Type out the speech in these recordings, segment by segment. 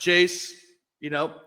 Jace,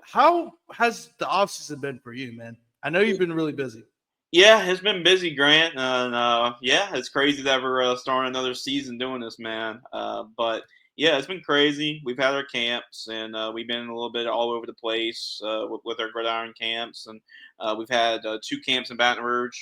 how has the offseason been for you, man? I know you've been really busy. Yeah, it's been busy, Grant, and yeah, it's crazy that we're starting another season doing this, man. But yeah, it's been crazy. We've had our camps, and we've been a little bit all over the place with our gridiron camps, and we've had 2 camps in Baton Rouge,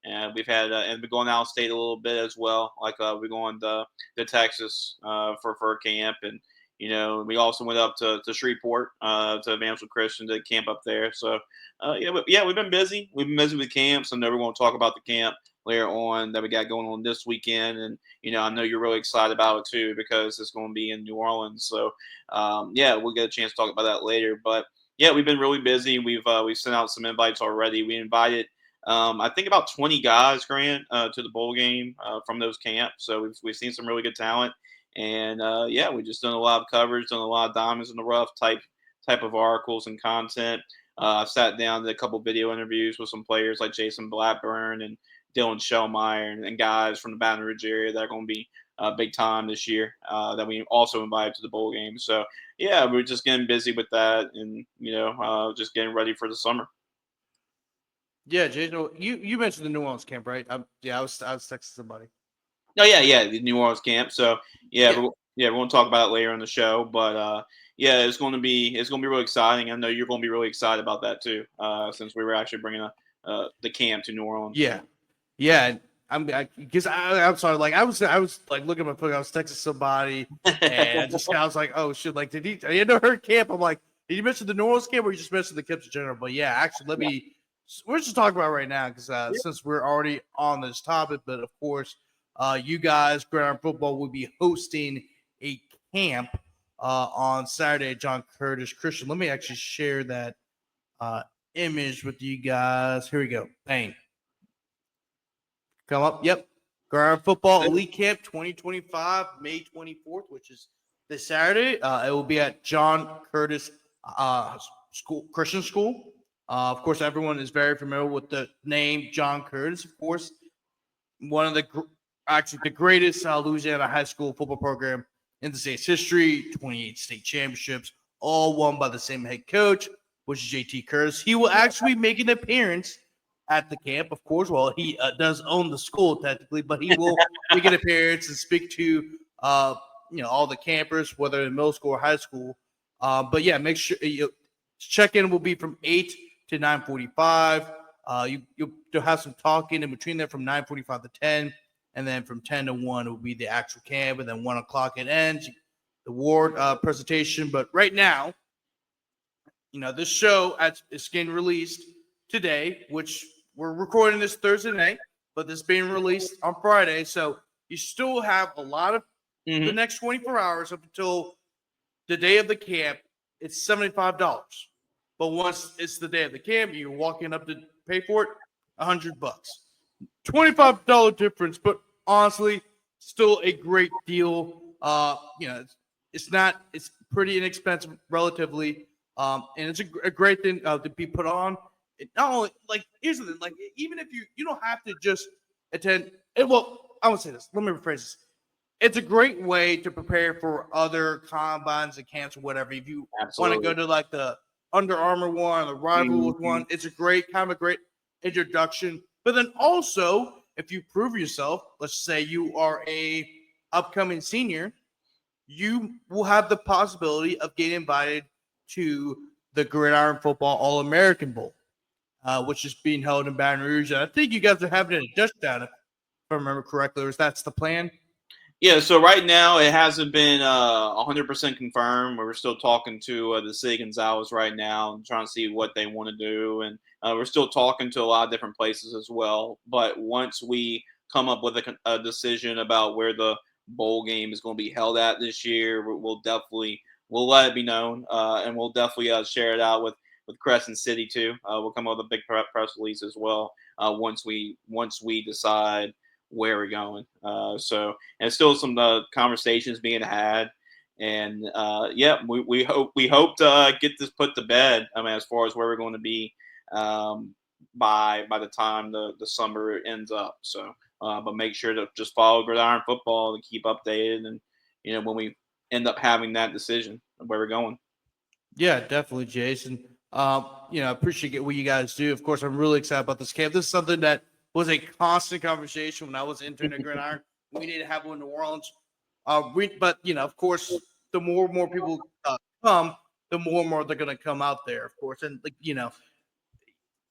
and we've had and we're going out of state a little bit as well. Like we're going to Texas for a camp, and we also went up to Shreveport to Evansville Christian to camp up there. So yeah, we've been busy. We've been busy with camps. I know we're going to talk about the camp later on that we got going on this weekend, and I know you're really excited about it too because it's going to be in New Orleans. So yeah, we'll get a chance to talk about that later. But yeah, we've been really busy. We've sent out some invites already. We invited. I think about 20 guys, Grant, to the bowl game from those camps. So we've seen some really good talent, and yeah, we just done a lot of coverage, done a lot of diamonds in the rough type of articles and content. I've sat down to a couple video interviews with some players like Jason Blackburn and Dylan Shellmeyer and guys from the Baton Rouge area that are going to be big time this year that we also invited to the bowl game. So yeah, we're just getting busy with that and just getting ready for the summer. Yeah, Jace, you mentioned the New Orleans camp, right? Yeah, I was texting somebody. Oh yeah, the New Orleans camp. So yeah, Yeah, we're going to talk about it later in the show, but yeah, it's going to be really exciting. I know you're going to be really excited about that too, since we were actually bringing the camp to New Orleans. yeah, yeah. And I'm sorry. Like I was like looking at my phone. I was texting somebody, and I was like, oh shit. Like, did he? I know her camp. I'm like, did you mention the New Orleans camp, or you just mentioned the camps in general? But yeah, actually, we're just talking about it right now because since we're already on this topic, but of course, you guys, Gridiron Football, will be hosting a camp on Saturday at John Curtis Christian. Let me actually share that uh, image with you guys. Here we go. Bang. Come up. Yep. Gridiron Football Elite Camp 2025, May 24th, which is this Saturday. It will be at John Curtis School, Christian School. Of course, everyone is very familiar with the name John Curtis. Of course, one of actually the greatest Louisiana high school football program in the state's history. 28 state championships, all won by the same head coach, which is JT Curtis. He will actually make an appearance at the camp, of course. Well, he does own the school technically, but he will make an appearance and speak to all the campers, whether in middle school or high school. But yeah, make sure you check in will be from 8 to 9:45. You'll have some talking in between there from 9:45 to 10, and then from 10 to 1 will be the actual camp, and then 1 o'clock it ends. The award presentation. But right now, this show is getting released today, which we're recording this Thursday night, but this being released on Friday. So you still have a lot of the next 24 hours up until the day of the camp. It's $75. But once it's the day of the camp, you're walking up to pay for it, $100. $25 difference, but honestly, still a great deal. It's pretty inexpensive relatively. And it's a great thing to be put on. It not only like here's the thing, like even if you don't have to just attend. Well, I would say this. Let me rephrase this. It's a great way to prepare for other combines and camps or whatever. If you want to go Absolutely. to like the Under Armour one, the Rivals Mhm. one, it's a great introduction. But then also, if you prove yourself, let's say you are a upcoming senior, you will have the possibility of getting invited to the Gridiron Football All American Bowl, which is being held in Baton Rouge. And I think you guys are having it in Dutchtown, if I remember correctly, or is that's the plan? Yeah, so right now it hasn't been 100% confirmed. We're still talking to the City Gonzalez right now and trying to see what they want to do. And we're still talking to a lot of different places as well. But once we come up with a decision about where the bowl game is going to be held at this year, we'll let it be known, and we'll definitely share it out with Crescent City too. We'll come up with a big press release as well once we decide where we're going. And still some conversations being had. And yeah, we hope to get this put to bed. I mean, as far as where we're going to be by the time the summer ends up. So, but make sure to just follow Gridiron Football to keep updated, and when we end up having that decision of where we're going. Yeah, definitely, Jason. Appreciate what you guys do. Of course, I'm really excited about this camp. This is something that was a constant conversation when I was interning at Gridiron. We need to have one in New Orleans. But of course, the more and more people come, the more and more they're going to come out there. Of course, and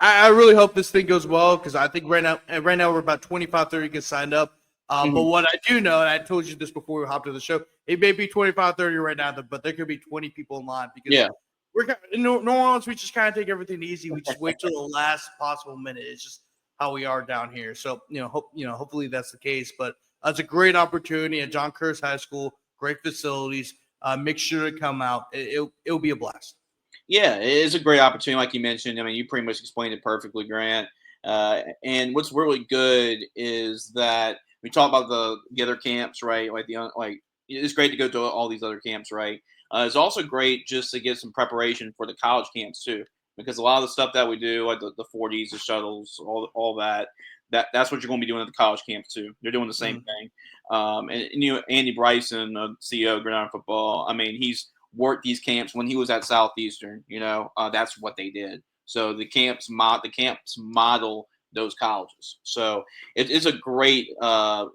I really hope this thing goes well because I think right now we're about 25, 30 get signed up. But what I do know, and I told you this before we hopped to the show, it may be 25, 30 right now, but there could be 20 people in line because Yeah. we're in New Orleans. We just kind of take everything easy. We just wait till the last possible minute. It's just how we are down here. So hopefully that's the case. But it's a great opportunity at John Curtis High School. Great facilities. Make sure to come out. It'll be a blast. Yeah, it is a great opportunity, like you mentioned. I mean, you pretty much explained it perfectly, Grant. And what's really good is that we talk about the other camps, right? Like it's great to go to all these other camps, right? It's also great just to get some preparation for the college camps too, because a lot of the stuff that we do, like the 40s, the shuttles, all that's what you're going to be doing at the college camps too. They're doing the same thing. And Andy Bryson, CEO of Gridiron Football, I mean, he's worked these camps when he was at Southeastern. That's what they did. So the camps model those colleges. So it's a great,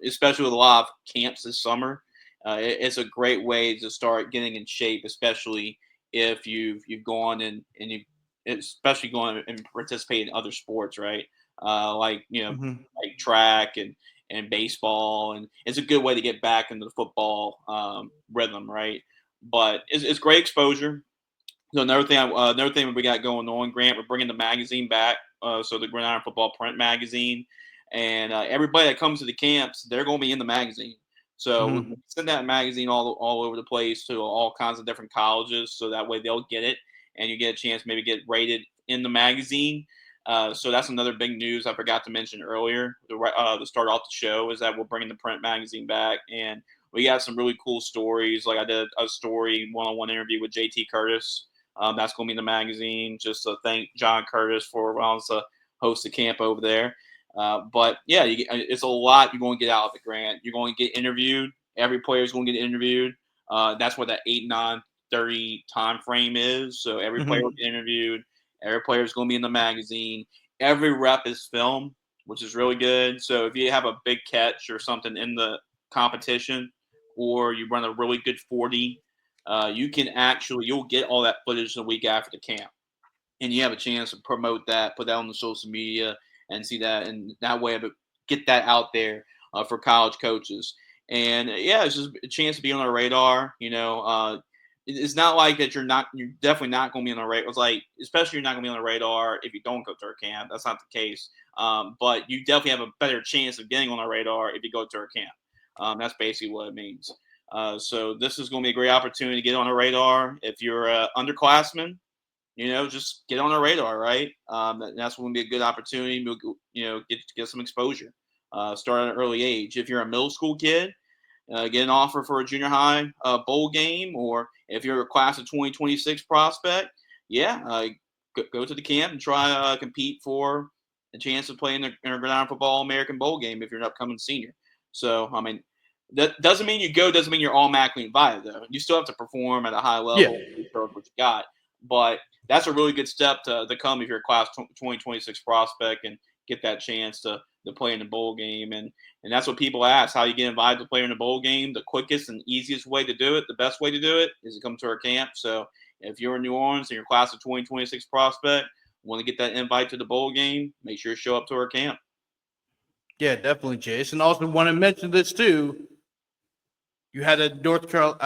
especially with a lot of camps this summer. It's a great way to start getting in shape, especially if you've gone and you especially going and participate in other sports, right? Like like track and baseball, and it's a good way to get back into the football rhythm, right? But it's great exposure. So another thing we got going on, Grant, we're bringing the magazine back. So the Gridiron Football print magazine, and everybody that comes to the camps, they're going to be in the magazine. So we send that magazine all over the place to all kinds of different colleges, so that way they'll get it, and you get a chance to maybe get rated in the magazine. So that's another big news I forgot to mention earlier. To start off the show is that we're bringing the print magazine back, and we got some really cool stories. Like I did a story one-on-one interview with JT Curtis. That's going to be in the magazine. Just to thank John Curtis for allowing us to host the camp over there. But yeah, it's a lot you're going to get out of it, Grant. You're going to get interviewed. Every player is going to get interviewed. That's what that 8, 9, 30 time frame is. So every player will get interviewed. Every player is going to be in the magazine. Every rep is filmed, which is really good. So if you have a big catch or something in the competition, or you run a really good 40, you'll get all that footage the week after the camp, and you have a chance to promote that, put that on the social media, and see that, and that way get that out there for college coaches. And yeah, it's just a chance to be on our radar. It's not like that you're definitely not going to be on the radar. It's like, especially you're not going to be on the radar if you don't go to our camp. That's not the case. But you definitely have a better chance of getting on our radar if you go to our camp. That's basically what it means. So this is going to be a great opportunity to get on a radar. If you're an underclassman, just get on our radar, right? That's going to be a good opportunity to, get some exposure. Start at an early age. If you're a middle school kid, get an offer for a junior high bowl game, or if you're a class of 2026 prospect, go to the camp and try compete for a chance to play in the Gridiron Football American Bowl game if you're an upcoming senior. So, I mean, that doesn't mean you go, doesn't mean you're automatically invited, though. You still have to perform at a high level, show what you got. But that's a really good step to come if you're a class 2026 prospect and get that chance to play in the bowl game. And that's what people ask, how you get invited to play in a bowl game. The quickest and easiest way to do it, the best way to do it, is to come to our camp. So if you're in New Orleans and you're class of 2026 prospect, want to get that invite to the bowl game, make sure you show up to our camp. Yeah, definitely, Jace. And also want to mention this too. You had a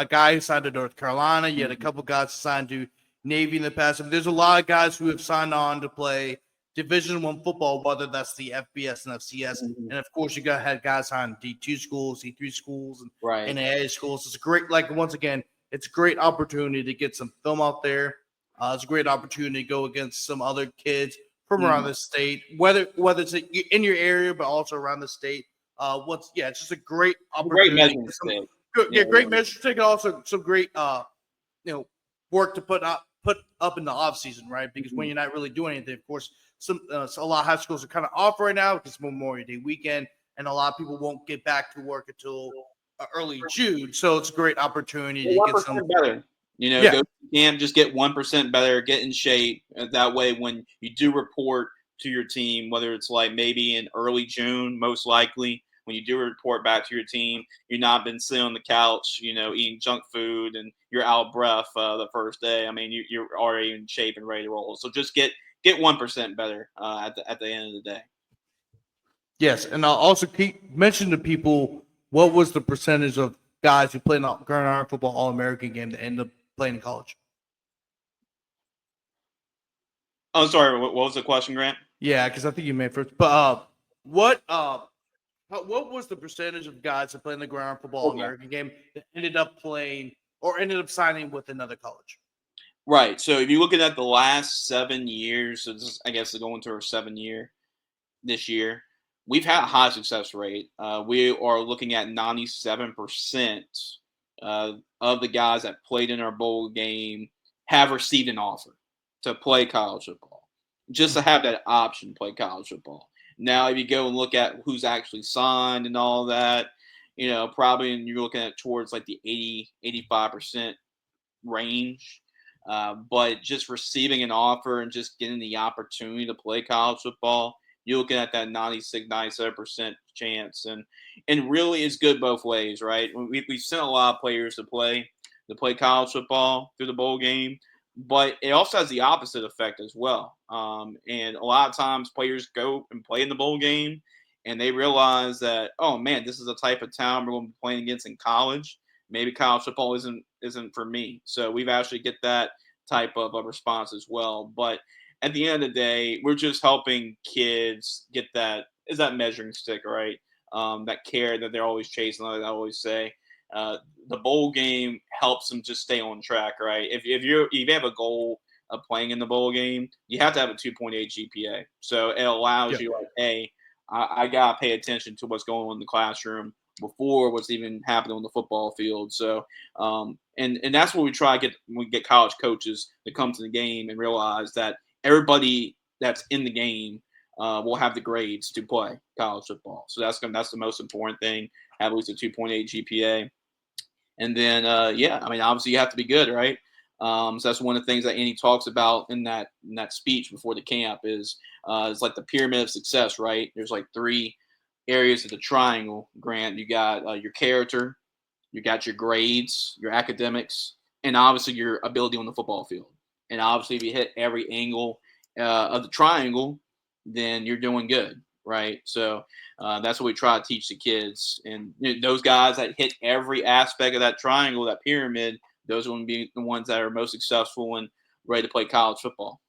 guy who signed to North Carolina. You had a couple guys signed to Navy in the past. There's a lot of guys who have signed on to play Division I football, whether that's the FBS and FCS. And of course, had guys on D2 schools, D3 schools, and NAIA schools. It's a great, once again, it's a great opportunity to get some film out there. It's a great opportunity to go against some other kids from around the state, whether it's in your area, but also around the state. It's just a great opportunity. Great measuring stick. Great measure stick. Also, some great work to put up in the off season, right? Because when you're not really doing anything, of course, a lot of high schools are kind of off right now because it's Memorial Day weekend, and a lot of people won't get back to work until early June. So it's a great opportunity to get some better. Go to camp, just get 1% better, get in shape. That way, when you do report to your team, whether it's like maybe in early June, most likely, when you do report back to your team, you're not been sitting on the couch, eating junk food and you're out of breath the first day. I mean, you're already in shape and ready to roll. So just get 1% better at the end of the day. Yes, and I'll also mention to people what was the percentage of guys who played in the Gridiron Football All-American game that ended up playing in college. Oh, sorry. What was the question, Grant? Yeah, because I think you made first. But what was the percentage of guys that played in the Gridiron Football All-American game that ended up playing or ended up signing with another college? Right. So if you're looking at the last 7 years, so I guess they're going to our 7th year this year, we've had a high success rate. We are looking at 97% of the guys that played in our bowl game have received an offer to play college football, just to have that option to play college football. Now, if you go and look at who's actually signed and all that, probably you're looking at towards like the 85% range. But just receiving an offer and just getting the opportunity to play college football, you're looking at that 96, 97% chance. And really it's good both ways, right? We've sent a lot of players to play college football through the bowl game, but it also has the opposite effect as well. And a lot of times players go and play in the bowl game and they realize that, oh man, this is the type of town we're going to be playing against in college. Maybe college football isn't for me. So we've actually get that type of a response as well. But at the end of the day, we're just helping kids get that measuring stick, right? That care that they're always chasing, like I always say. The bowl game helps them just stay on track, right? If you have a goal of playing in the bowl game, you have to have a 2.8 GPA. So it allows you like, hey, I gotta pay attention to what's going on in the classroom before what's even happening on the football field. So, and that's what we try to get when we get college coaches to come to the game and realize that everybody that's in the game will have the grades to play college football. So that's the most important thing. Have at least a 2.8 GPA, and then yeah, I mean obviously you have to be good, right? So that's one of the things that Andy talks about in that speech before the camp is it's like the pyramid of success, right? There's like 3 areas of the triangle, Grant. You got your character, you got your grades, your academics, and obviously your ability on the football field. And obviously, if you hit every angle of the triangle, then you're doing good, right? So that's what we try to teach the kids. And those guys that hit every aspect of that triangle, that pyramid, those are going to be the ones that are most successful and ready to play college football.